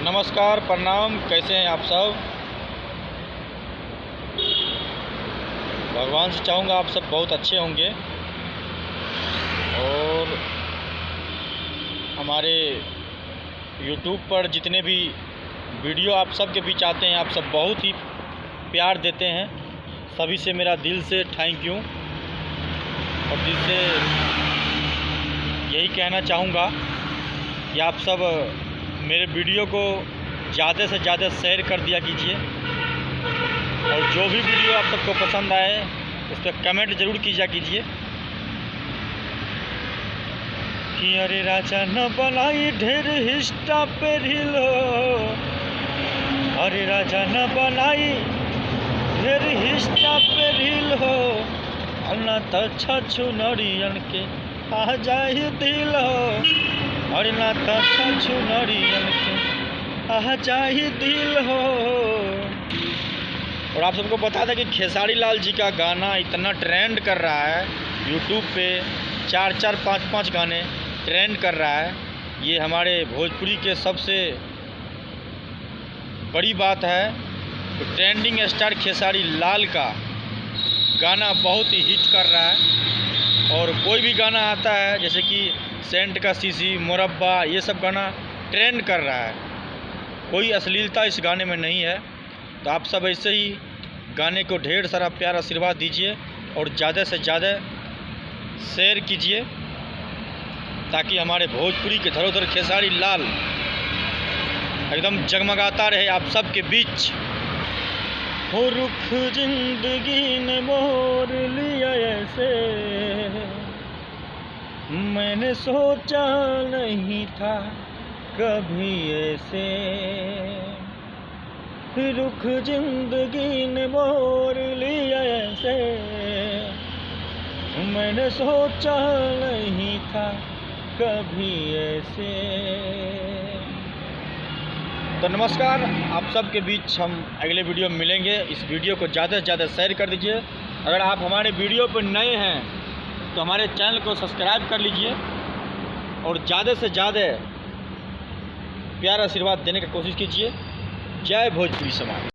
नमस्कार, प्रणाम। कैसे हैं आप सब? भगवान से चाहूँगा आप सब बहुत अच्छे होंगे और हमारे YouTube पर जितने भी वीडियो आप सब के बीच आते हैं, आप सब बहुत ही प्यार देते हैं। सभी से मेरा दिल से थैंक यू और दिल से यही कहना चाहूँगा कि आप सब मेरे वीडियो को ज़्यादा से ज़्यादा शेयर कर दिया कीजिए और जो भी वीडियो आप सबको पसंद आए उस पर कमेंट ज़रूर कीजिए कि अरे राजा न बनाई ढेर हिस्टा पे ढीलो, अरे राजा न बनाई ढेर हिस्टा पे ढीलो, अन्ना तछछु नरियन के आ जाहि दिल हो, अरे ना तछछु नरियन के आ जाहि दिल हो। और आप सबको बता दें कि खेसारी लाल जी का गाना इतना ट्रेंड कर रहा है यूट्यूब पे, 4-4, 5-5 गाने ट्रेंड कर रहा है। ये हमारे भोजपुरी के सबसे बड़ी बात है। तो ट्रेंडिंग स्टार खेसारी लाल का गाना बहुत ही हिट कर रहा है और कोई भी गाना आता है जैसे कि सेंट का सीसी, मुरब्बा, ये सब गाना ट्रेंड कर रहा है। कोई अश्लीलता इस गाने में नहीं है। तो आप सब ऐसे ही गाने को ढेर सारा प्यार आशीर्वाद दीजिए और ज़्यादा से ज़्यादा शेयर कीजिए ताकि हमारे भोजपुरी के धरोधर खेसारी लाल एकदम जगमगाता रहे आप सब के बीच। हो रुख जिंदगी ने मोड़ लिया ऐसे, मैंने सोचा नहीं था कभी ऐसे, रुख जिंदगी ने मोड़ लिया ऐसे, मैंने सोचा नहीं था कभी ऐसे। तो नमस्कार, आप सब के बीच हम अगले वीडियो में मिलेंगे। इस वीडियो को ज़्यादा से ज़्यादा शेयर कर दीजिए। अगर आप हमारे वीडियो पर नए हैं तो हमारे चैनल को सब्सक्राइब कर लीजिए और ज़्यादा से ज़्यादा प्यार आशीर्वाद देने की कोशिश कीजिए। जय भोजपुरी समाज।